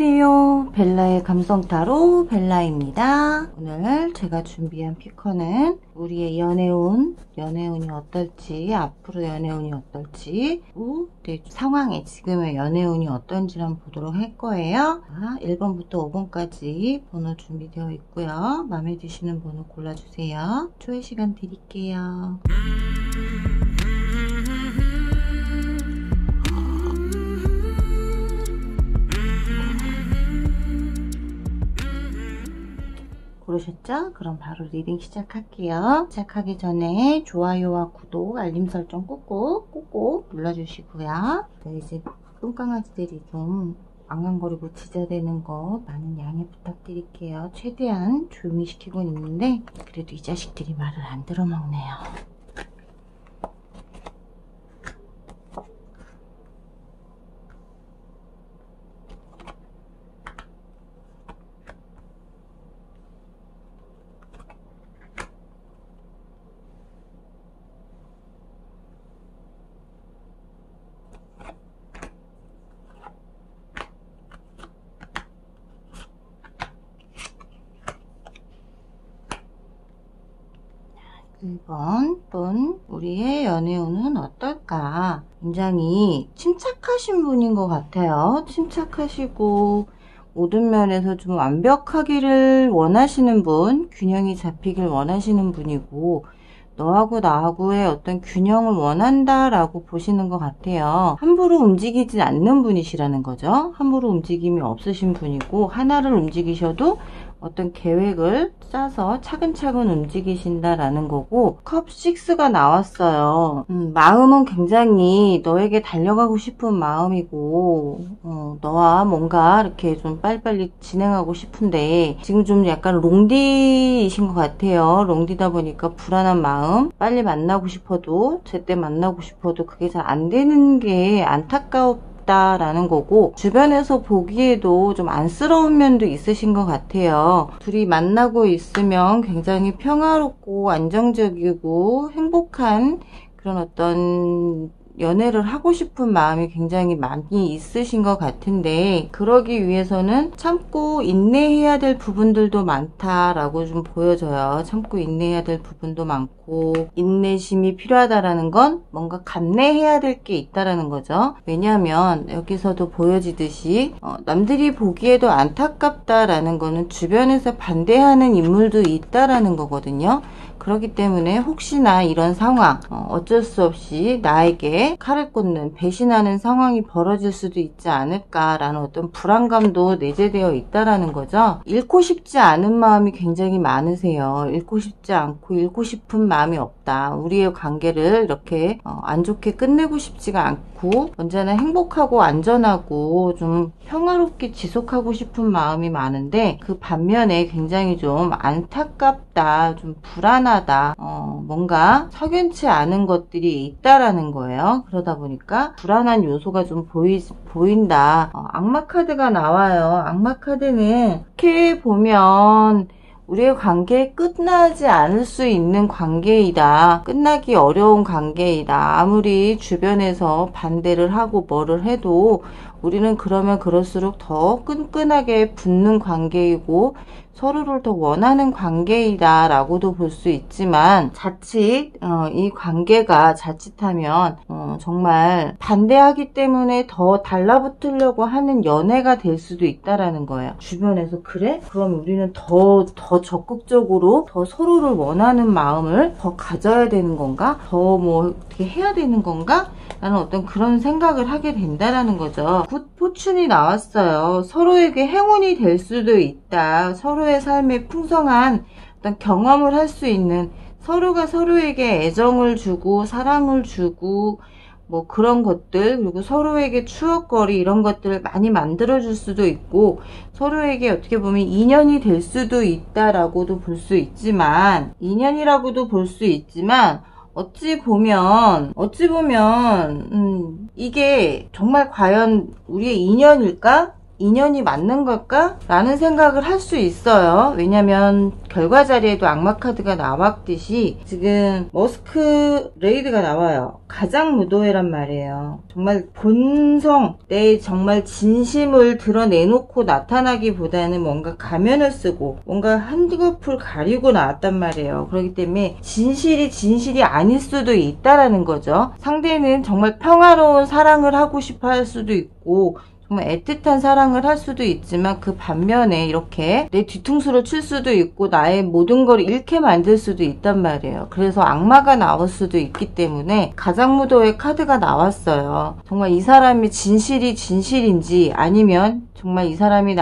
안녕하세요. 벨라의 감성타로 벨라입니다. 오늘 제가 준비한 피커는 우리의 연애운이 어떨지, 앞으로 연애운이 어떨지, 내 상황에 지금의 연애운이 어떤지 한번 보도록 할 거예요. 1번부터 5번까지 번호 준비되어 있고요. 마음에 드시는 번호 골라주세요. 초회 시간 드릴게요. 고르셨죠? 그럼 바로 리딩 시작할게요. 시작하기 전에 좋아요와 구독, 알림 설정 꾹꾹 눌러주시고요. 이제 똥강아지들이 좀 앙앙거리고 짖어대는 거 많은 양해 부탁드릴게요. 최대한 조용히 시키고 있는데 그래도 이 자식들이 말을 안 들어먹네요. (1번) 분 우리의 연애운은 어떨까? 굉장히 침착하신 분인 것 같아요. 침착하시고 모든 면에서 좀 완벽하기를 원하시는 분, 균형이 잡히길 원하시는 분이고 너하고 나하고의 어떤 균형을 원한다라고 보시는 것 같아요. 함부로 움직이지 않는 분이시라는 거죠. 함부로 움직임이 없으신 분이고 하나를 움직이셔도 어떤 계획을 짜서 차근차근 움직이신다라는 거고 컵 6가 나왔어요. 마음은 굉장히 너에게 달려가고 싶은 마음이고 너와 뭔가 이렇게 좀 빨리빨리 진행하고 싶은데 지금 좀 약간 롱디이신 것 같아요. 롱디다 보니까 불안한 마음, 빨리 만나고 싶어도 제때 만나고 싶어도 그게 잘 안 되는 게 라는 거고 주변에서 보기에도 좀 안쓰러운 면도 있으신 것 같아요. 둘이 만나고 있으면 굉장히 평화롭고 안정적이고 행복한 그런 어떤 연애를 하고 싶은 마음이 굉장히 많이 있으신 것 같은데 그러기 위해서는 참고 인내해야 될 부분들도 많다라고 좀 보여져요. 참고 인내해야 될 부분도 많고 인내심이 필요하다라는 건 뭔가 감내해야 될 게 있다라는 거죠. 왜냐하면 여기서도 보여지듯이 남들이 보기에도 안타깝다라는 거는 주변에서 반대하는 인물도 있다라는 거거든요. 그렇기 때문에 혹시나 이런 상황 어쩔 수 없이 나에게 칼을 꽂는 배신하는 상황이 벌어질 수도 있지 않을까라는 어떤 불안감도 내재되어 있다라는 거죠. 잃고 싶지 않은 마음이 굉장히 많으세요. 잃고 싶지 않고 잃고 싶은 마음이 없다. 우리의 관계를 이렇게 안 좋게 끝내고 싶지가 않고 언제나 행복하고 안전하고 좀 평화롭게 지속하고 싶은 마음이 많은데 그 반면에 굉장히 좀 안타깝다, 좀 불안하다, 뭔가 석연치 않은 것들이 있다라는 거예요. 그러다 보니까 불안한 요소가 좀 보인다. 악마 카드가 나와요. 악마 카드는 이렇게 보면 우리의 관계에 끝나지 않을 수 있는 관계이다. 끝나기 어려운 관계이다. 아무리 주변에서 반대를 하고 뭐를 해도 우리는 그러면 그럴수록 더 끈끈하게 붙는 관계이고 서로를 더 원하는 관계이다 라고도 볼 수 있지만 자칫 이 관계가 자칫하면 정말 반대하기 때문에 더 달라붙으려고 하는 연애가 될 수도 있다라는 거예요. 주변에서 그래? 그럼 우리는 더 적극적으로 더 서로를 원하는 마음을 더 가져야 되는 건가? 더 뭐 어떻게 해야 되는 건가? 라는 어떤 그런 생각을 하게 된다라는 거죠. 굿 포춘이 나왔어요. 서로에게 행운이 될 수도 있다. 서로의 삶에 풍성한 어떤 경험을 할 수 있는 서로가 서로에게 애정을 주고 사랑을 주고 뭐 그런 것들 그리고 서로에게 추억거리 이런 것들을 많이 만들어줄 수도 있고 서로에게 어떻게 보면 인연이 될 수도 있다라고도 볼 수 있지만 인연이라고도 볼 수 있지만 어찌 보면 이게 정말 과연 우리의 인연일까? 인연이 맞는 걸까? 라는 생각을 할 수 있어요. 왜냐면 결과 자리에도 악마 카드가 나왔듯이 지금 머스크 레이드가 나와요. 가장 무도회란 말이에요. 정말 본성, 내 정말 진심을 드러내놓고 나타나기보다는 뭔가 가면을 쓰고 뭔가 한두겹을 가리고 나왔단 말이에요. 그렇기 때문에 진실이 아닐 수도 있다라는 거죠. 상대는 정말 평화로운 사랑을 하고 싶어 할 수도 있고 정말 애틋한 사랑을 할 수도 있지만 그 반면에 이렇게 내 뒤통수를 칠 수도 있고 나의 모든 걸 잃게 만들 수도 있단 말이에요. 그래서 악마가 나올 수도 있기 때문에 가장무도의 카드가 나왔어요. 정말 이 사람이 진실인지 아니면 정말 이 사람이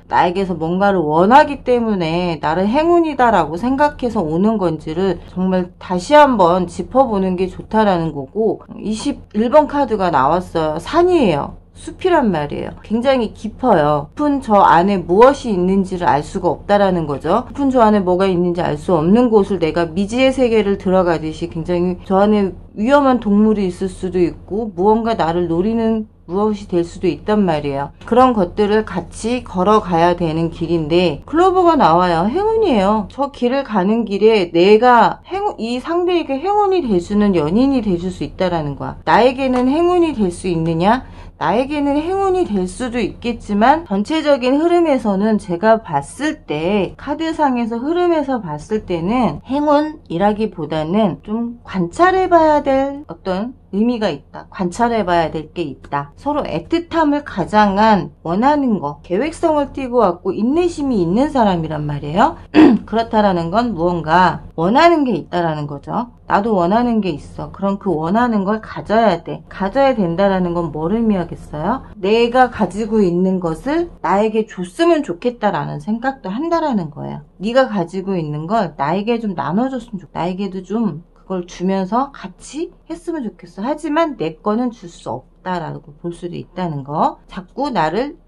나에게서 뭔가를 원하기 때문에 나를 행운이다라고 생각해서 오는 건지를 정말 다시 한번 짚어보는 게 좋다라는 거고 21번 카드가 나왔어요. 산이에요. 숲이란 말이에요. 굉장히 깊어요. 깊은 저 안에 무엇이 있는지를 알 수가 없다라는 거죠. 깊은 저 안에 뭐가 있는지 알 수 없는 곳을 내가 미지의 세계를 들어가듯이 굉장히 저 안에 위험한 동물이 있을 수도 있고 무언가 나를 노리는 무엇이 될 수도 있단 말이에요. 그런 것들을 같이 걸어가야 되는 길인데 클로버가 나와요. 행운이에요. 저 길을 가는 길에 내가 이 상대에게 행운이 돼주는 연인이 돼줄 수 있다라는 거야. 나에게는 행운이 될 수 있느냐? 나에게는 행운이 될 수도 있겠지만 전체적인 흐름에서는 제가 봤을 때 카드상에서 흐름에서 봤을 때는 행운이라기보다는 좀 관찰해봐야 될 어떤 의미가 있다. 관찰해봐야 될 게 있다. 서로 애틋함을 가장한 원하는 거, 계획성을 띠고 왔고 인내심이 있는 사람이란 말이에요. 그렇다라는 건 무언가 원하는 게 있다라는 거죠. 나도 원하는 게 있어. 그럼 그 원하는 걸 가져야 돼. 가져야 된다라는 건 뭘 의미하겠어요? 내가 가지고 있는 것을 나에게 줬으면 좋겠다라는 생각도 한다라는 거예요. 네가 가지고 있는 걸 나에게 좀 나눠줬으면 좋겠다. 나에게도 좀 그걸 주면서 같이 했으면 좋겠어. 하지만 내 거는 줄 수 없다라고 볼 수도 있다는 거. 자꾸 나를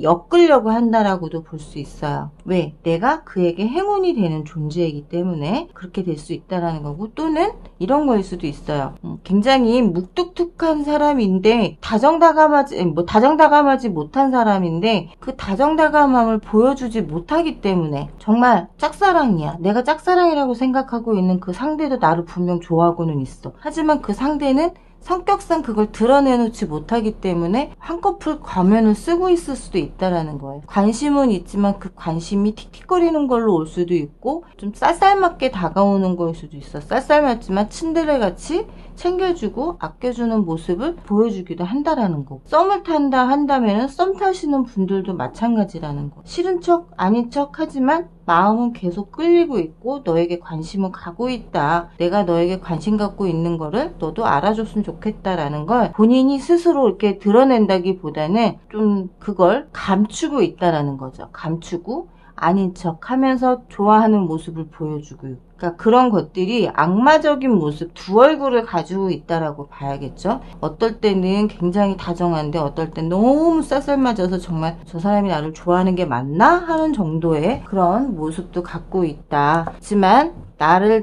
엮으려고 한다라고도 볼 수 있어요. 왜? 내가 그에게 행운이 되는 존재이기 때문에 그렇게 될 수 있다라는 거고 또는 이런 거일 수도 있어요. 굉장히 묵뚝뚝한 사람인데 다정다감하지 못한 사람인데 그 다정다감함을 보여주지 못하기 때문에 정말 짝사랑이야. 내가 짝사랑이라고 생각하고 있는 그 상대도 나를 분명 좋아하고는 있어. 하지만 그 상대는 성격상 그걸 드러내놓지 못하기 때문에 한꺼풀 과면을 쓰고 있을 수도 있다라는 거예요. 관심은 있지만 그 관심이 틱틱거리는 걸로 올 수도 있고 좀 쌀쌀맞게 다가오는 거일 수도 있어. 쌀쌀맞지만 츤데레같이 챙겨주고 아껴주는 모습을 보여주기도 한다라는 거. 썸을 탄다 한다면은 썸 타시는 분들도 마찬가지라는 거. 싫은 척 아닌 척 하지만 마음은 계속 끌리고 있고 너에게 관심은 가고 있다. 내가 너에게 관심 갖고 있는 거를 너도 알아줬으면 좋겠다라는 걸 본인이 스스로 이렇게 드러낸다기보다는 좀 그걸 감추고 있다라는 거죠. 감추고 아닌 척 하면서 좋아하는 모습을 보여주고 있고. 그러니까 그런 것들이 악마적인 모습, 두 얼굴을 가지고 있다라고 봐야겠죠. 어떨 때는 굉장히 다정한데 어떨 땐 너무 쌀쌀맞아서 정말 저 사람이 나를 좋아하는 게 맞나? 하는 정도의 그런 모습도 갖고 있다. 하지만 나를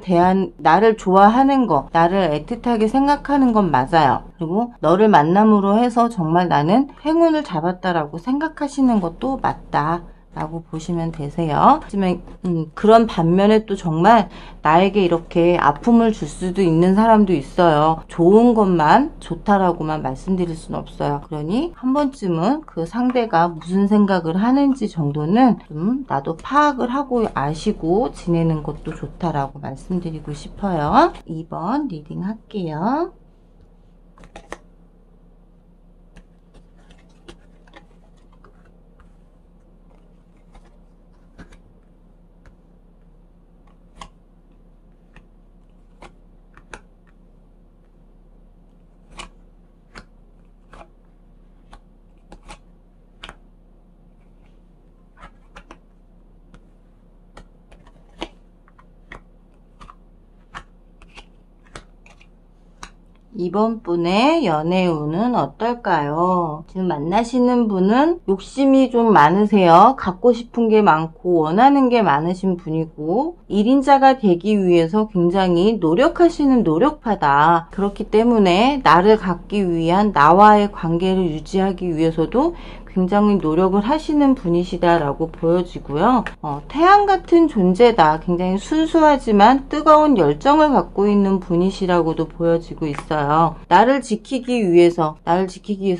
좋아하는 거, 나를 애틋하게 생각하는 건 맞아요. 그리고 너를 만남으로 해서 정말 나는 행운을 잡았다라고 생각하시는 것도 맞다. 라고 보시면 되세요. 하지만 그런 반면에 또 정말 나에게 이렇게 아픔을 줄 수도 있는 사람도 있어요. 좋은 것만 좋다라고만 말씀드릴 수는 없어요. 그러니 한 번쯤은 그 상대가 무슨 생각을 하는지 정도는 좀 나도 파악을 하고 아시고 지내는 것도 좋다라고 말씀드리고 싶어요. 2번 리딩 할게요. 2번 분의 연애 운은 어떨까요? 지금 만나시는 분은 욕심이 좀 많으세요. 갖고 싶은 게 많고 원하는 게 많으신 분이고 1인자가 되기 위해서 굉장히 노력하시는 노력파다. 그렇기 때문에 나를 갖기 위한 나와의 관계를 유지하기 위해서도 굉장히 노력을 하시는 분이시다라고 보여지고요. 태양 같은 존재다. 굉장히 순수하지만 뜨거운 열정을 갖고 있는 분이시라고도 보여지고 있어요. 나를 지키기 위해서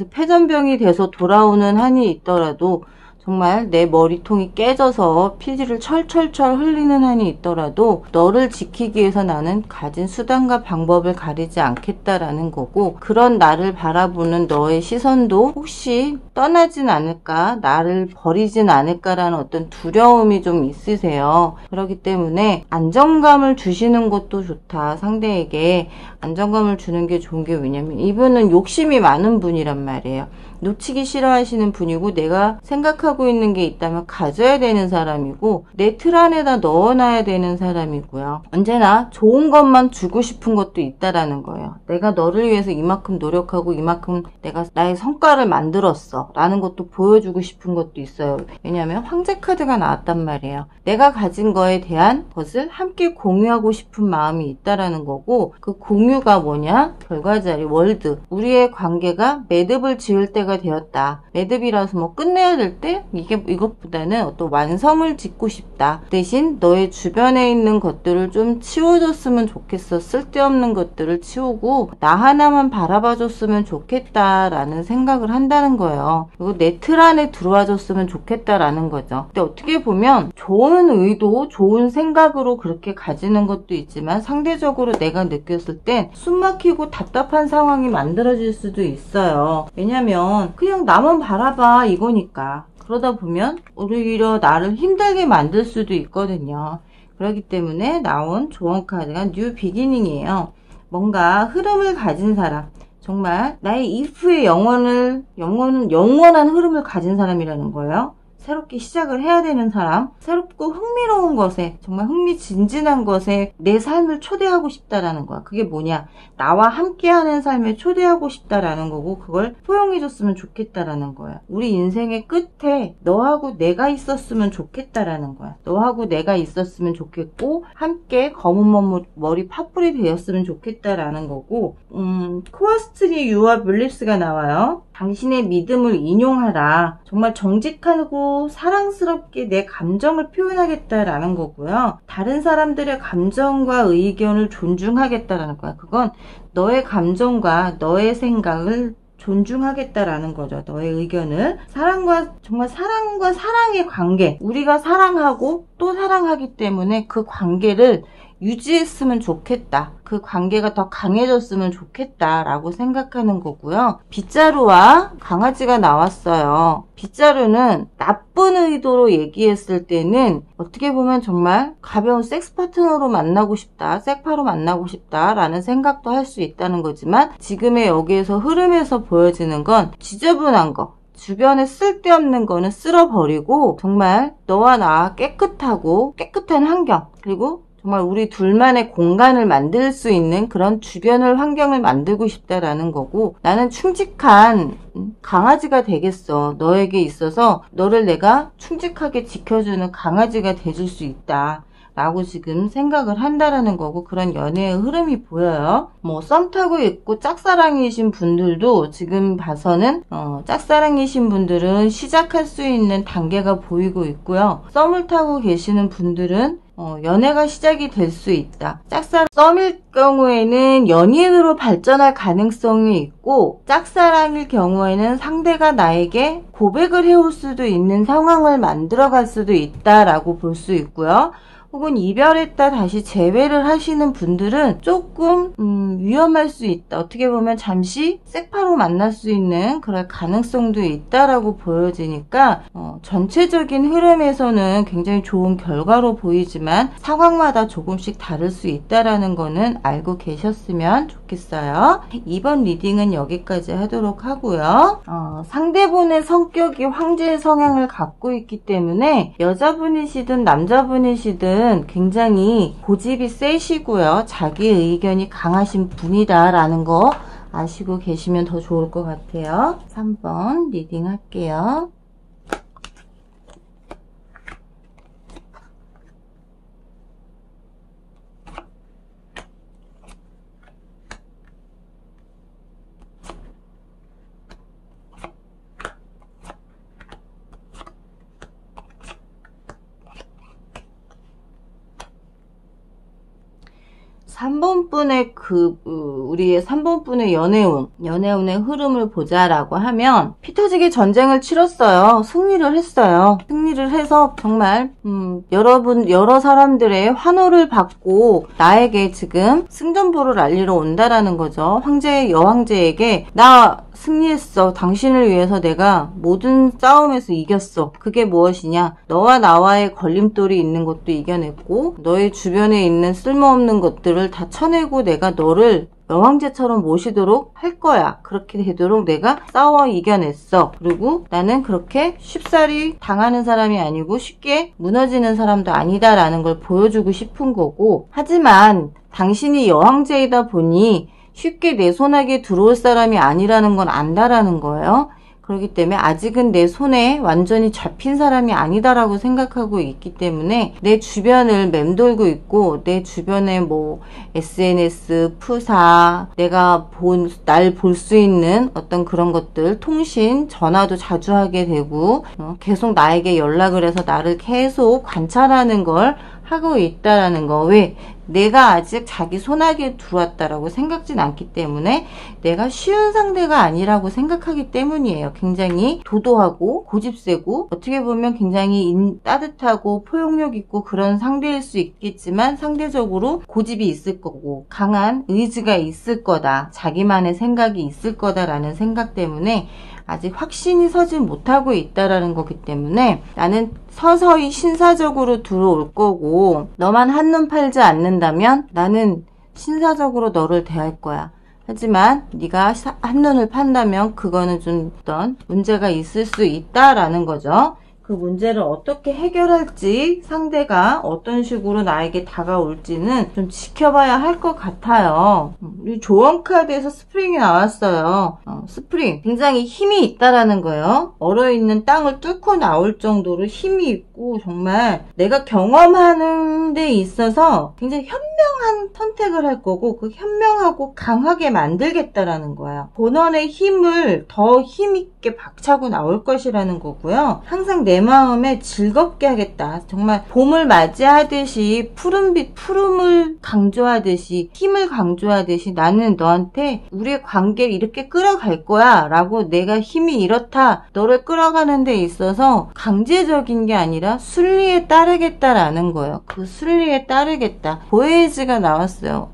폐전병이 돼서 돌아오는 한이 있더라도, 정말 내 머리통이 깨져서 피지를 철철철 흘리는 한이 있더라도 너를 지키기 위해서 나는 가진 수단과 방법을 가리지 않겠다라는 거고, 그런 나를 바라보는 너의 시선도 혹시 떠나진 않을까, 나를 버리진 않을까라는 어떤 두려움이 좀 있으세요. 그렇기 때문에 안정감을 주시는 것도 좋다. 상대에게 안정감을 주는 게 좋은 게, 왜냐면 이분은 욕심이 많은 분이란 말이에요. 놓치기 싫어하시는 분이고, 내가 생각하고 있는 게 있다면 가져야 되는 사람이고, 내 틀 안에다 넣어놔야 되는 사람이고요. 언제나 좋은 것만 주고 싶은 것도 있다라는 거예요. 내가 너를 위해서 이만큼 노력하고 이만큼 내가 나의 성과를 만들었어 라는 것도 보여주고 싶은 것도 있어요. 왜냐하면 황제 카드가 나왔단 말이에요. 내가 가진 거에 대한 것을 함께 공유하고 싶은 마음이 있다라는 거고, 그 공유가 뭐냐? 결과자리 월드. 우리의 관계가 매듭을 지을 때가 되었다. 매듭이라서 뭐 끝내야 될 때 이것보다는 어떤 완성을 짓고 싶다. 대신 너의 주변에 있는 것들을 좀 치워줬으면 좋겠어. 쓸데없는 것들을 치우고 나 하나만 바라봐줬으면 좋겠다라는 생각을 한다는 거예요. 그리고 내 틀 안에 들어와줬으면 좋겠다라는 거죠. 근데 어떻게 보면 좋은 의도, 좋은 생각으로 그렇게 가지는 것도 있지만, 상대적으로 내가 느꼈을 땐 숨막히고 답답한 상황이 만들어질 수도 있어요. 왜냐면 그냥 나만 바라봐 이거니까. 그러다 보면 오히려 나를 힘들게 만들 수도 있거든요. 그렇기 때문에 나온 조언 카드가 뉴 비기닝이에요. 뭔가 흐름을 가진 사람, 정말 나의 이프의 영원한 흐름을 가진 사람이라는 거예요. 새롭게 시작을 해야 되는 사람, 새롭고 흥미로운 것에, 정말 흥미진진한 것에 내 삶을 초대하고 싶다라는 거야. 그게 뭐냐? 나와 함께하는 삶에 초대하고 싶다라는 거고, 그걸 포용해줬으면 좋겠다라는 거야. 우리 인생의 끝에 너하고 내가 있었으면 좋겠다라는 거야. 너하고 내가 있었으면 좋겠고, 함께 검은 머리 파뿌리 되었으면 좋겠다라는 거고, 코어스트리 유아 블립스가 나와요. 당신의 믿음을 인용하라. 정말 정직하고 사랑스럽게 내 감정을 표현하겠다라는 거고요. 다른 사람들의 감정과 의견을 존중하겠다라는 거야. 그건 너의 감정과 너의 생각을 존중하겠다라는 거죠. 너의 의견을. 정말 사랑과 사랑의 관계. 우리가 사랑하고 또 사랑하기 때문에 그 관계를 유지했으면 좋겠다. 그 관계가 더 강해졌으면 좋겠다라고 생각하는 거고요. 빗자루와 강아지가 나왔어요. 빗자루는 나쁜 의도로 얘기했을 때는 어떻게 보면 정말 가벼운 섹스 파트너로 만나고 싶다, 섹파로 만나고 싶다라는 생각도 할 수 있다는 거지만, 지금의 여기에서 흐름에서 보여지는 건 지저분한 거, 주변에 쓸데없는 거는 쓸어버리고 정말 너와 나 깨끗한 환경, 그리고 정말 우리 둘만의 공간을 만들 수 있는 그런 환경을 만들고 싶다라는 거고, 나는 충직한 강아지가 되겠어. 너에게 있어서 너를 내가 충직하게 지켜주는 강아지가 돼줄 수 있다. 라고 지금 생각을 한다라는 거고, 그런 연애의 흐름이 보여요. 뭐 썸 타고 있고 짝사랑이신 분들도 지금 봐서는 짝사랑이신 분들은 시작할 수 있는 단계가 보이고 있고요. 썸을 타고 계시는 분들은 연애가 시작이 될 수 있다. 썸일 경우에는 연인으로 발전할 가능성이 있고, 짝사랑일 경우에는 상대가 나에게 고백을 해올 수도 있는 상황을 만들어갈 수도 있다라고 볼 수 있고요. 혹은 이별했다 다시 재회를 하시는 분들은 조금 위험할 수 있다. 어떻게 보면 잠시 섹파로 만날 수 있는 그럴 가능성도 있다라고 보여지니까 전체적인 흐름에서는 굉장히 좋은 결과로 보이지만 상황마다 조금씩 다를 수 있다라는 거는 알고 계셨으면 좋겠어요. 이번 리딩은 여기까지 하도록 하고요. 상대분의 성격이 황제의 성향을 갖고 있기 때문에 여자분이시든 남자분이시든 굉장히 고집이 세시고요. 자기 의견이 강하신 분이다라는 거 아시고 계시면 더 좋을 것 같아요. 3번 리딩 할게요. 3번 분의 우리의 3번 분의 연애운의 흐름을 보자라고 하면, 피 터지게 전쟁을 치렀어요. 승리를 했어요. 승리를 해서 정말, 여러 사람들의 환호를 받고 나에게 지금 승전보를 알리러 온다라는 거죠. 여왕제에게 나 승리했어. 당신을 위해서 내가 모든 싸움에서 이겼어. 그게 무엇이냐? 너와 나와의 걸림돌이 있는 것도 이겨냈고, 너의 주변에 있는 쓸모없는 것들을 다 쳐내고 내가 너를 여왕제처럼 모시도록 할 거야. 그렇게 되도록 내가 싸워 이겨냈어. 그리고 나는 그렇게 쉽사리 당하는 사람이 아니고 쉽게 무너지는 사람도 아니다라는 걸 보여주고 싶은 거고, 하지만 당신이 여왕제이다 보니 쉽게 내 손아귀에 들어올 사람이 아니라는 건 안다라는 거예요. 그렇기 때문에 아직은 내 손에 완전히 잡힌 사람이 아니다라고 생각하고 있기 때문에 내 주변을 맴돌고 있고, 내 주변에 뭐 SNS, 프사, 내가 날 볼 수 있는 어떤 그런 것들, 통신, 전화도 자주 하게 되고, 계속 나에게 연락을 해서 나를 계속 관찰하는 걸 하고 있다라는 거. 왜? 내가 아직 자기 손아귀에 들어왔다라고 생각진 않기 때문에, 내가 쉬운 상대가 아니라고 생각하기 때문이에요. 굉장히 도도하고 고집세고, 어떻게 보면 굉장히 따뜻하고 포용력 있고 그런 상대일 수 있겠지만, 상대적으로 고집이 있을 거고 강한 의지가 있을 거다, 자기만의 생각이 있을 거다라는 생각 때문에 아직 확신이 서지 못하고 있다라는 거기 때문에, 나는 서서히 신사적으로 들어올 거고, 너만 한눈 팔지 않는다면 나는 신사적으로 너를 대할 거야. 하지만 네가 한눈을 판다면 그거는 좀 어떤 문제가 있을 수 있다라는 거죠. 그 문제를 어떻게 해결할지, 상대가 어떤 식으로 나에게 다가올지는 좀 지켜봐야 할 것 같아요. 이 조언 카드에서 스프링이 나왔어요. 스프링, 굉장히 힘이 있다라는 거예요. 얼어있는 땅을 뚫고 나올 정도로 힘이 있고, 정말 내가 경험하는 데 있어서 굉장히 현명한 선택을 할 거고, 그 현명하고 강하게 만들겠다라는 거예요. 본원의 힘을 더 힘있게 박차고 나올 것이라는 거고요. 항상 내 마음에 즐겁게 하겠다. 정말 봄을 맞이하듯이 푸름을 강조하듯이, 힘을 강조하듯이 나는 너한테 우리의 관계를 이렇게 끌어갈 거야 라고, 내가 힘이 이렇다, 너를 끌어가는 데 있어서 강제적인 게 아니라 순리에 따르겠다라는 거예요. 그 순리에 따르겠다. 보헤이즈가 나왔어요.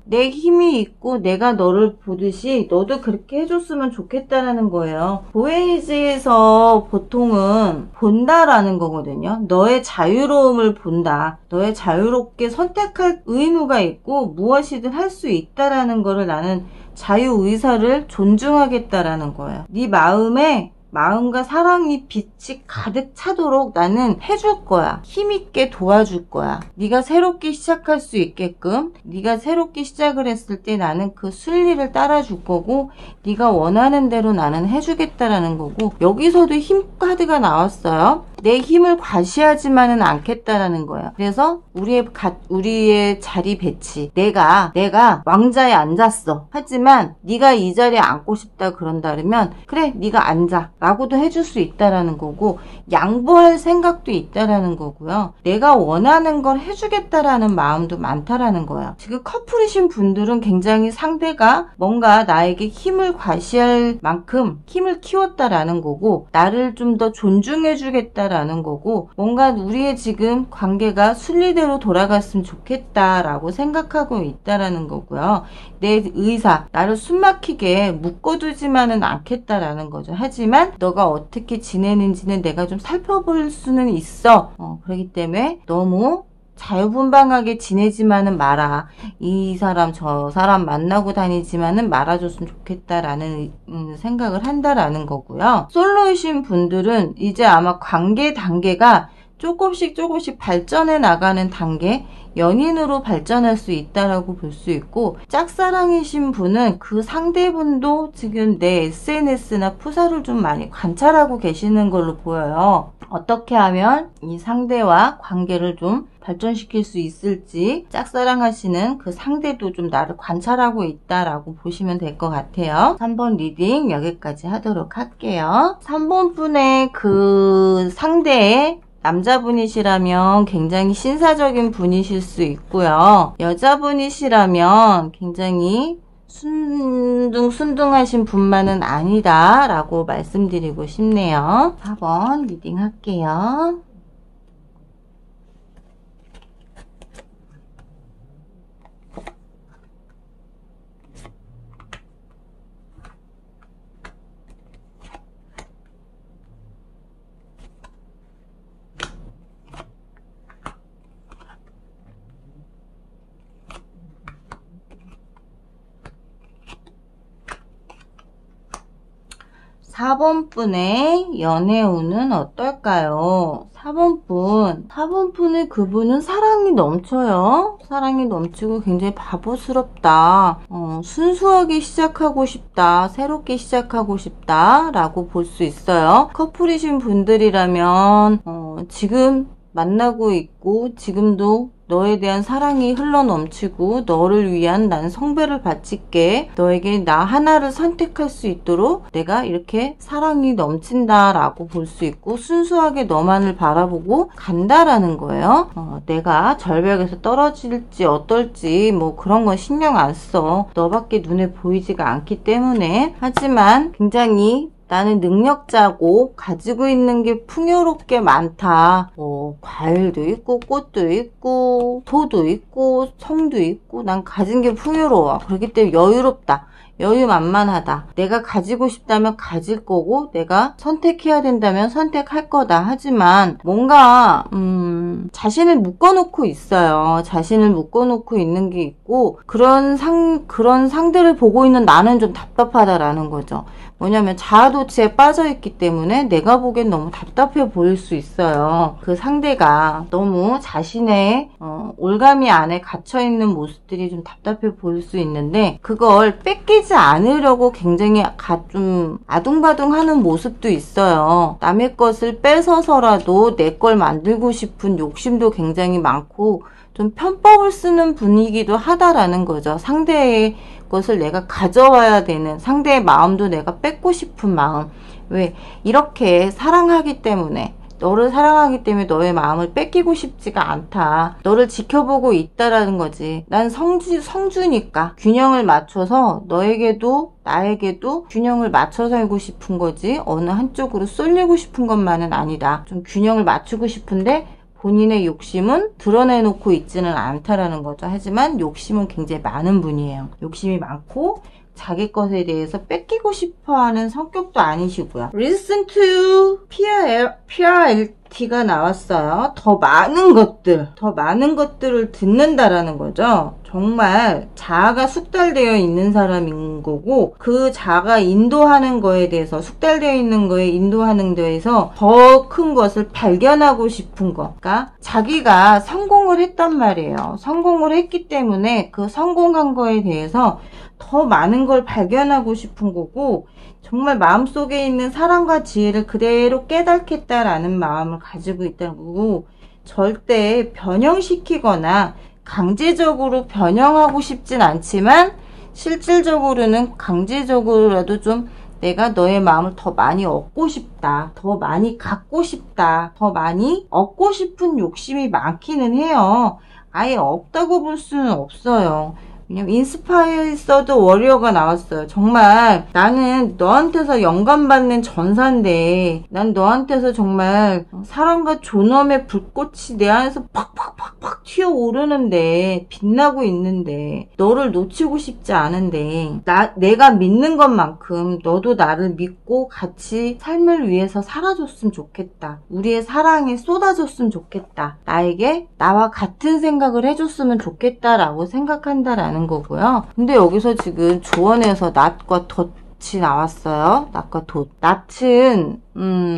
내 힘이 있고 내가 너를 보듯이 너도 그렇게 해줬으면 좋겠다라는 거예요. 보헤이즈에서 보통은 본다라는 거거든요. 너의 자유로움을 본다. 너의 자유롭게 선택할 의무가 있고 무엇이든 할 수 있다라는 거를, 나는 자유의사를 존중하겠다라는 거예요. 네 마음과 사랑이 빛이 가득 차도록 나는 해줄 거야. 힘있게 도와줄 거야. 네가 새롭게 시작할 수 있게끔, 네가 새롭게 시작을 했을 때 나는 그 순리를 따라줄 거고, 네가 원하는 대로 나는 해주겠다라는 거고, 여기서도 힘 카드가 나왔어요. 내 힘을 과시하지만은 않겠다라는 거야. 그래서 우리의 자리 배치, 내가 왕자에 앉았어. 하지만 네가 이 자리에 앉고 싶다 그런다면, 그래 네가 앉아 라고도 해줄 수 있다라는 거고, 양보할 생각도 있다라는 거고요. 내가 원하는 걸 해주겠다라는 마음도 많다라는 거야. 지금 커플이신 분들은 굉장히 상대가 뭔가 나에게 힘을 과시할 만큼 힘을 키웠다라는 거고, 나를 좀 더 존중해 주겠다라는 거고, 뭔가 우리의 지금 관계가 순리대로 돌아갔으면 좋겠다라고 생각하고 있다라는 거고요. 내 의사, 나를 숨막히게 묶어두지만은 않겠다라는 거죠. 하지만 너가 어떻게 지내는지는 내가 좀 살펴볼 수는 있어. 그렇기 때문에 너무 자유분방하게 지내지만은 마라. 이 사람 저 사람 만나고 다니지만은 말아줬으면 좋겠다라는 생각을 한다라는 거고요. 솔로이신 분들은 이제 아마 관계 단계가 조금씩 발전해 나가는 단계, 연인으로 발전할 수 있다라고 볼 수 있고, 짝사랑이신 분은 그 상대분도 지금 내 SNS나 푸사를 좀 많이 관찰하고 계시는 걸로 보여요. 어떻게 하면 이 상대와 관계를 좀 발전시킬 수 있을지, 짝사랑하시는 그 상대도 좀 나를 관찰하고 있다라고 보시면 될 것 같아요. 3번 리딩 여기까지 하도록 할게요. 3번 분의 그 상대의 남자분이시라면 굉장히 신사적인 분이실 수 있고요. 여자분이시라면 굉장히 순둥순둥하신 분만은 아니다 라고 말씀드리고 싶네요. 4번 리딩 할게요. 사 번 분의 연애 운은 어떨까요? 4번 분의 그분은 사랑이 넘쳐요. 사랑이 넘치고 굉장히 바보스럽다. 순수하게 시작하고 싶다. 새롭게 시작하고 싶다. 라고 볼 수 있어요. 커플이신 분들이라면 지금 만나고 있고 지금도 너에 대한 사랑이 흘러넘치고 너를 위한 난 성배를 바칠게 너에게 나 하나를 선택할 수 있도록 내가 이렇게 사랑이 넘친다 라고 볼 수 있고 순수하게 너만을 바라보고 간다라는 거예요. 내가 절벽에서 떨어질지 어떨지 뭐 그런 건 신경 안 써. 너밖에 눈에 보이지가 않기 때문에. 하지만 굉장히 나는 능력자고 가지고 있는 게 풍요롭게 많다. 과일도 있고 꽃도 있고 소도 있고 성도 있고 난 가진 게 풍요로워. 그렇기 때문에 여유롭다. 여유만만하다. 내가 가지고 싶다면 가질 거고 내가 선택해야 된다면 선택할 거다. 하지만 뭔가 자신을 묶어놓고 있어요. 자신을 묶어놓고 있는 게 있고 그런 상대를 보고 있는 나는 좀 답답하다라는 거죠. 뭐냐면 자아도취에 빠져있기 때문에 내가 보기엔 너무 답답해 보일 수 있어요. 그 상대가 너무 자신의 올가미 안에 갇혀있는 모습들이 좀 답답해 보일 수 있는데 그걸 뺏기지 않으려고 굉장히 좀 아둥바둥하는 모습도 있어요. 남의 것을 뺏어서라도 내 걸 만들고 싶은 욕심도 굉장히 많고 좀 편법을 쓰는 분위기도 하다라는 거죠. 상대의 것을 내가 가져와야 되는, 상대의 마음도 내가 뺏고 싶은 마음. 왜? 이렇게 사랑하기 때문에, 너를 사랑하기 때문에 너의 마음을 뺏기고 싶지가 않다. 너를 지켜보고 있다라는 거지. 난 성주니까 균형을 맞춰서 너에게도 나에게도 균형을 맞춰 살고 싶은 거지 어느 한쪽으로 쏠리고 싶은 것만은 아니다. 좀 균형을 맞추고 싶은데 본인의 욕심은 드러내놓고 있지는 않다라는 거죠. 하지만 욕심은 굉장히 많은 분이에요. 욕심이 많고 자기 것에 대해서 뺏기고 싶어하는 성격도 아니시고요. Listen to PRLT가 나왔어요. 더 많은 것들을 듣는다라는 거죠. 정말 자아가 숙달되어 있는 사람인 거고 그 자아가 인도하는 거에 대해서 숙달되어 있는 거에 인도하는 데에서 더 큰 것을 발견하고 싶은 거. 그러니까 자기가 성공을 했단 말이에요. 성공을 했기 때문에 그 성공한 거에 대해서 더 많은 걸 발견하고 싶은 거고 정말 마음속에 있는 사랑과 지혜를 그대로 깨닫겠다라는 마음을 가지고 있다는 거고 절대 변형시키거나 강제적으로 변형하고 싶진 않지만 실질적으로는 강제적으로라도 좀 내가 너의 마음을 더 많이 얻고 싶다. 더 많이 갖고 싶다. 더 많이 얻고 싶은 욕심이 많기는 해요. 아예 없다고 볼 수는 없어요. 왜냐면 인스파이어드 워리어가 나왔어요. 정말 나는 너한테서 영감받는 전사인데 난 너한테서 정말 사랑과 존엄의 불꽃이 내 안에서 팍팍팍팍 튀어오르는데 빛나고 있는데 너를 놓치고 싶지 않은데 내가 믿는 것만큼 너도 나를 믿고 같이 삶을 위해서 살아줬으면 좋겠다. 우리의 사랑에 쏟아줬으면 좋겠다. 나에게 나와 같은 생각을 해줬으면 좋겠다라고 생각한다라는 거고요. 근데 여기서 지금 조언에서 낫과 덫이 나왔어요. 낫과 덫. 낫은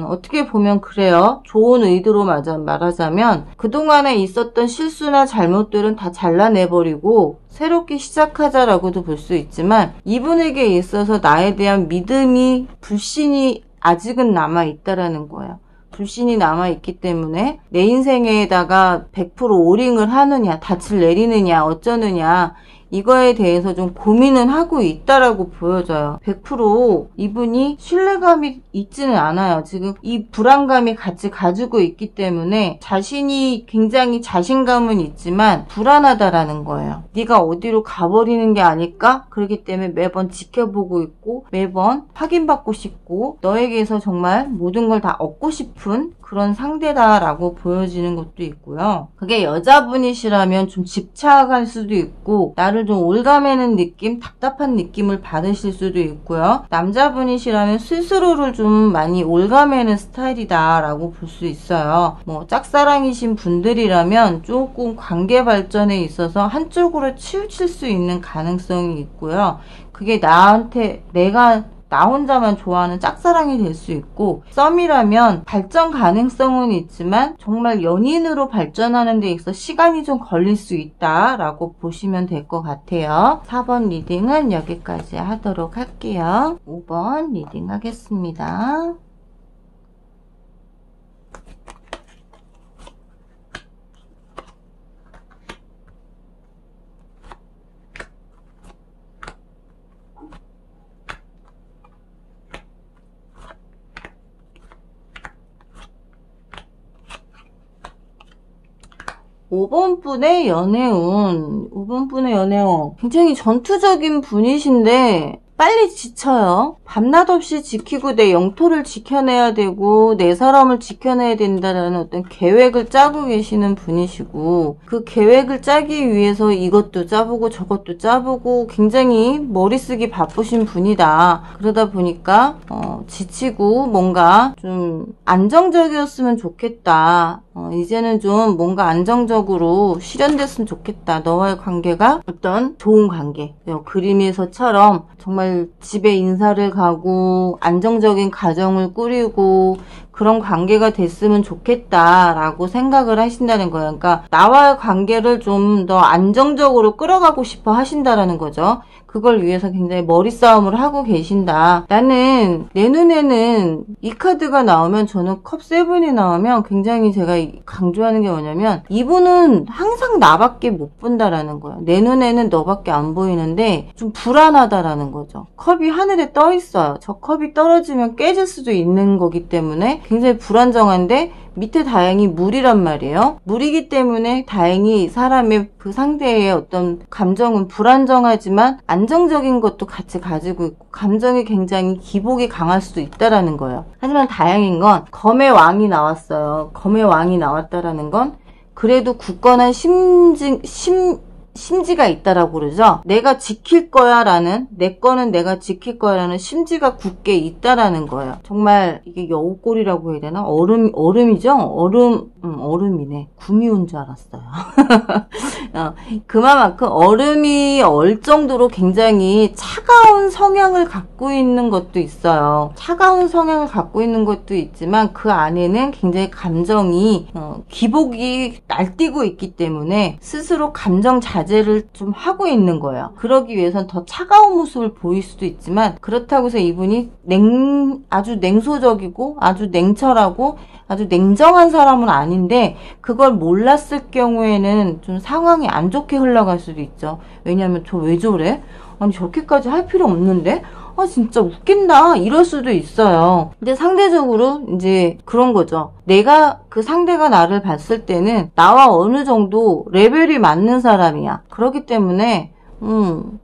어떻게 보면 그래요. 좋은 의도로 말하자면 그동안에 있었던 실수나 잘못들은 다 잘라내버리고 새롭게 시작하자라고도 볼 수 있지만 이분에게 있어서 나에 대한 믿음이 불신이 아직은 남아있다라는 거예요. 불신이 남아있기 때문에 내 인생에다가 100% 올인을 하느냐 닻을 내리느냐 어쩌느냐 이거에 대해서 좀 고민은 하고 있다라고 보여져요. 100% 이분이 신뢰감이 있지는 않아요. 지금 이 불안감이 같이 가지고 있기 때문에 자신이 굉장히 자신감은 있지만 불안하다라는 거예요. 네가 어디로 가버리는 게 아닐까? 그렇기 때문에 매번 지켜보고 있고 매번 확인받고 싶고 너에게서 정말 모든 걸 다 얻고 싶은 그런 상대다라고 보여지는 것도 있고요. 그게 여자분이시라면 좀 집착할 수도 있고 나를 좀 올가매는 느낌, 답답한 느낌을 받으실 수도 있고요. 남자분이시라면 스스로를 좀 많이 올가매는 스타일이다라고 볼 수 있어요. 뭐 짝사랑이신 분들이라면 조금 관계 발전에 있어서 한쪽으로 치우칠 수 있는 가능성이 있고요. 그게 나한테 나 혼자만 좋아하는 짝사랑이 될 수 있고 썸이라면 발전 가능성은 있지만 정말 연인으로 발전하는 데 있어 시간이 좀 걸릴 수 있다라고 보시면 될 것 같아요. 4번 리딩은 여기까지 하도록 할게요. 5번 리딩 하겠습니다. 5번 분의 연애운. 5번 분의 연애운. 굉장히 전투적인 분이신데 빨리 지쳐요. 밤낮 없이 지키고 내 영토를 지켜내야 되고 내 사람을 지켜내야 된다는 어떤 계획을 짜고 계시는 분이시고 그 계획을 짜기 위해서 이것도 짜보고 저것도 짜보고 굉장히 머리 쓰기 바쁘신 분이다. 그러다 보니까 지치고 뭔가 좀 안정적이었으면 좋겠다. 이제는 좀 뭔가 안정적으로 실현됐으면 좋겠다. 너와의 관계가 어떤 좋은 관계. 그림에서처럼 정말 집에 인사를 가고 안정적인 가정을 꾸리고 그런 관계가 됐으면 좋겠다라고 생각을 하신다는 거예요. 그러니까 나와의 관계를 좀 더 안정적으로 끌어가고 싶어 하신다라는 거죠. 그걸 위해서 굉장히 머리싸움을 하고 계신다. 나는 내 눈에는 이 카드가 나오면 저는 컵 7이 나오면 굉장히 제가 강조하는 게 뭐냐면 이분은 항상 나밖에 못 본다라는 거예요. 내 눈에는 너밖에 안 보이는데 좀 불안하다라는 거죠. 컵이 하늘에 떠 있어요. 저 컵이 떨어지면 깨질 수도 있는 거기 때문에 굉장히 불안정한데 밑에 다행히 물이란 말이에요. 물이기 때문에 다행히 사람의 그 상대의 어떤 감정은 불안정하지만 안정적인 것도 같이 가지고 있고 감정이 굉장히 기복이 강할 수도 있다라는 거예요. 하지만 다행인 건 검의 왕이 나왔어요. 검의 왕이 나왔다라는 건 그래도 굳건한 심지가 있다라고 그러죠. 내가 지킬 거야 라는 내 거는 내가 지킬 거야 라는 심지가 굳게 있다라는 거예요. 정말 이게 여우꼴이라고 해야 되나? 얼음이죠? 얼음이네. 구미 온 줄 알았어요. 그만큼 얼음이 얼 정도로 굉장히 차가운 성향을 갖고 있는 것도 있어요. 차가운 성향을 갖고 있는 것도 있지만 그 안에는 굉장히 감정이 기복이 날뛰고 있기 때문에 스스로 감정 자제를 좀 하고 있는 거예요. 그러기 위해선 더 차가운 모습을 보일 수도 있지만 그렇다고 해서 이분이 아주 냉소적이고 아주 냉철하고 아주 냉정한 사람은 아닌데 그걸 몰랐을 경우에는 좀 상황이 안 좋게 흘러갈 수도 있죠. 왜냐하면 저 왜 저래? 아니 저렇게까지 할 필요 없는데? 아 진짜 웃긴다 이럴 수도 있어요. 근데 상대적으로 이제 그런 거죠. 내가 그 상대가 나를 봤을 때는 나와 어느 정도 레벨이 맞는 사람이야. 그렇기 때문에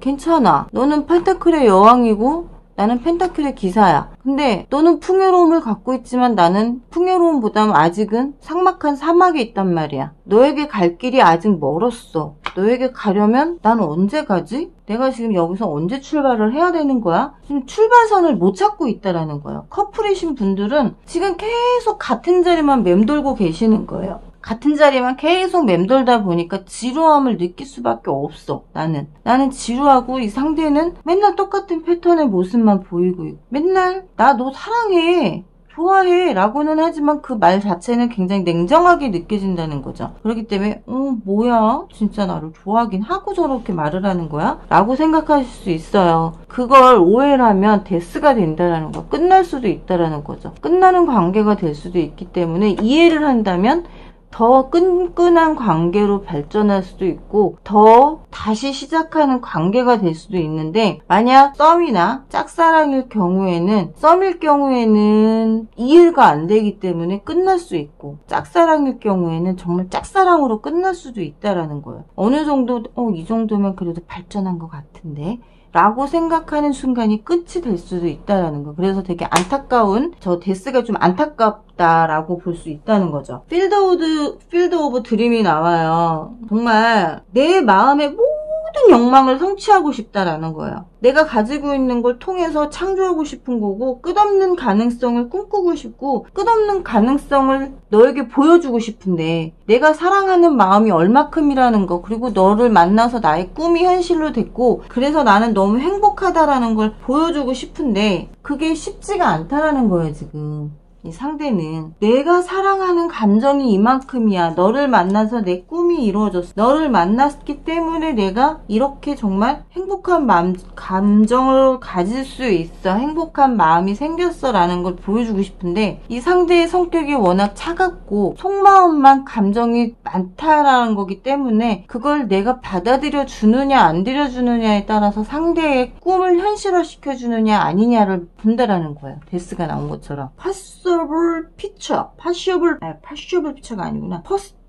괜찮아. 너는 펜타클의 여왕이고 나는 펜타클의 기사야. 근데 너는 풍요로움을 갖고 있지만 나는 풍요로움보다는 아직은 삭막한 사막에 있단 말이야. 너에게 갈 길이 아직 멀었어. 너에게 가려면 난 언제 가지? 내가 지금 여기서 언제 출발을 해야 되는 거야? 지금 출발선을 못 찾고 있다라는 거예요. 커플이신 분들은 지금 계속 같은 자리만 맴돌고 계시는 거예요. 같은 자리만 계속 맴돌다 보니까 지루함을 느낄 수밖에 없어. 나는 지루하고 이 상대는 맨날 똑같은 패턴의 모습만 보이고 있고 맨날 나 너 사랑해 좋아해 라고는 하지만 그 말 자체는 굉장히 냉정하게 느껴진다는 거죠. 그렇기 때문에 뭐야 진짜 나를 좋아하긴 하고 저렇게 말을 하는 거야? 라고 생각하실 수 있어요. 그걸 오해를 하면 데스가 된다는 거, 끝날 수도 있다는 거죠. 끝나는 관계가 될 수도 있기 때문에 이해를 한다면 더 끈끈한 관계로 발전할 수도 있고 더 다시 시작하는 관계가 될 수도 있는데, 만약 썸이나 짝사랑일 경우에는 썸일 경우에는 이해가 안 되기 때문에 끝날 수 있고, 짝사랑일 경우에는 정말 짝사랑으로 끝날 수도 있다라는 거예요. 어느 정도 이 정도면 그래도 발전한 것 같은데 라고 생각하는 순간이 끝이 될 수도 있다라는 거. 그래서 되게 안타까운, 저 데스가 좀 안타깝다라고 볼 수 있다는 거죠. 필드 오브 드림이 나와요. 정말 내 마음의 모든 욕망을 성취하고 싶다라는 거예요. 내가 가지고 있는 걸 통해서 창조하고 싶은 거고, 끝없는 가능성을 꿈꾸고 싶고, 끝없는 가능성을 너에게 보여주고 싶은데, 내가 사랑하는 마음이 얼마큼이라는 거, 그리고 너를 만나서 나의 꿈이 현실로 됐고, 그래서 나는 너무 행복하다라는 걸 보여주고 싶은데, 그게 쉽지가 않다라는 거예요, 지금. 이 상대는 내가 사랑하는 감정이 이만큼이야. 너를 만나서 내 꿈이 이루어졌어. 너를 만났기 때문에 내가 이렇게 정말 행복한 감정을 가질 수 있어. 행복한 마음이 생겼어 라는 걸 보여주고 싶은데, 이 상대의 성격이 워낙 차갑고 속마음만 감정이 많다라는 거기 때문에 그걸 내가 받아들여 주느냐 안 들여주느냐에 따라서 상대의 꿈을 현실화시켜 주느냐 아니냐를 본다라는 거예요. 데스가 나온 것처럼. possible 피처가 아니구나.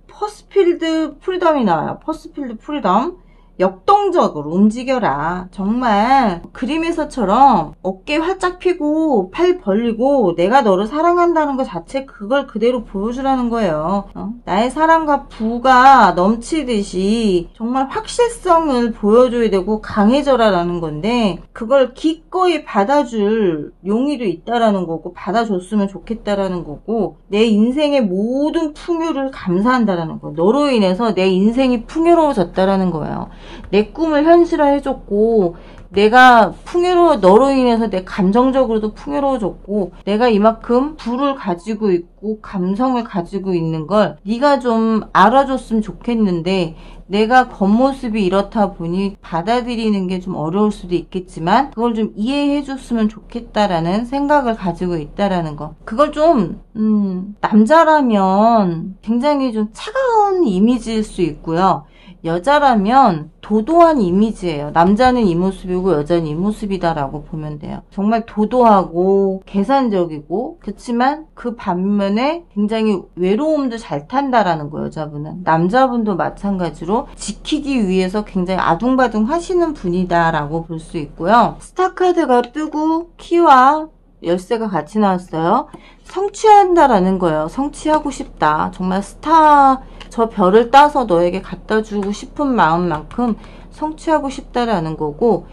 퍼스필드 프리덤이 나와요. 퍼스필드 프리덤. 역동적으로 움직여라. 정말 그림에서처럼 어깨 활짝 펴고 팔 벌리고 내가 너를 사랑한다는 것 자체, 그걸 그대로 보여주라는 거예요. 나의 사랑과 부가 넘치듯이 정말 확실성을 보여줘야 되고 강해져라라는 건데, 그걸 기꺼이 받아줄 용의도 있다라는 거고, 받아줬으면 좋겠다라는 거고, 내 인생의 모든 풍요를 감사한다라는 거예요. 너로 인해서 내 인생이 풍요로워졌다라는 거예요. 내 꿈을 현실화해줬고, 내가 너로 인해서 내 감정적으로도 풍요로워졌고, 내가 이만큼 부를 가지고 있고 감성을 가지고 있는 걸 네가 좀 알아줬으면 좋겠는데, 내가 겉모습이 이렇다 보니 받아들이는 게 좀 어려울 수도 있겠지만 그걸 좀 이해해줬으면 좋겠다라는 생각을 가지고 있다라는 거. 그걸 좀 남자라면 굉장히 좀 차가운 이미지일 수 있고요. 여자라면 도도한 이미지예요. 남자는 이 모습이고 여자는 이 모습이다라고 보면 돼요. 정말 도도하고 계산적이고, 그렇지만 그 반면에 굉장히 외로움도 잘 탄다라는 거예요. 여자분은. 남자분도 마찬가지로 지키기 위해서 굉장히 아둥바둥 하시는 분이다라고 볼 수 있고요. 스타카드가 뜨고 키와 열쇠가 같이 나왔어요. 성취한다라는 거예요. 성취하고 싶다. 정말 저 별을 따서 너에게 갖다 주고 싶은 마음만큼 성취하고 싶다라는 거고,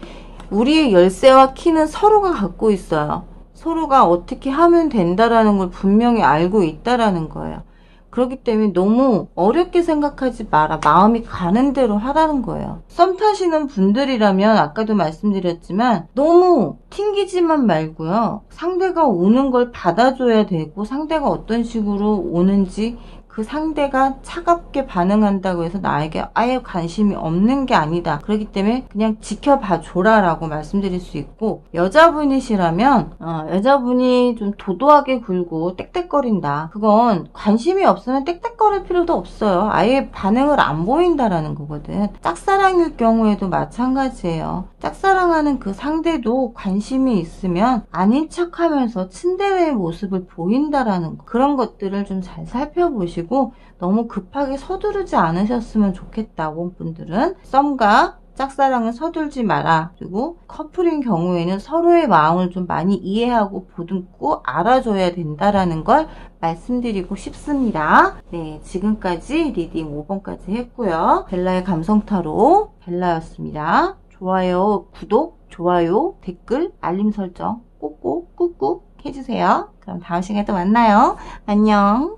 우리의 열쇠와 키는 서로가 갖고 있어요. 서로가 어떻게 하면 된다라는 걸 분명히 알고 있다라는 거예요. 그렇기 때문에 너무 어렵게 생각하지 마라. 마음이 가는 대로 하라는 거예요. 썸 타시는 분들이라면 아까도 말씀드렸지만 너무 튕기지만 말고요. 상대가 오는 걸 받아줘야 되고, 상대가 어떤 식으로 오는지, 그 상대가 차갑게 반응한다고 해서 나에게 아예 관심이 없는 게 아니다. 그렇기 때문에 그냥 지켜봐 줘라라고 말씀드릴 수 있고, 여자분이시라면 여자분이 좀 도도하게 굴고 떽떽거린다. 그건 관심이 없으면 떽떽거릴 필요도 없어요. 아예 반응을 안 보인다라는 거거든. 짝사랑일 경우에도 마찬가지예요. 짝사랑하는 그 상대도 관심이 있으면 아닌 척하면서 츤데레의 모습을 보인다라는 거. 그런 것들을 좀 잘 살펴보시고 너무 급하게 서두르지 않으셨으면 좋겠다. 원분들은 썸과 짝사랑은 서둘지 마라. 그리고 커플인 경우에는 서로의 마음을 좀 많이 이해하고 보듬고 알아줘야 된다라는 걸 말씀드리고 싶습니다. 네, 지금까지 리딩 5번까지 했고요. 벨라의 감성타로 벨라였습니다. 좋아요, 구독, 좋아요, 댓글, 알림 설정 꼭꼭 꾹꾹 해주세요. 그럼 다음 시간에 또 만나요. 안녕.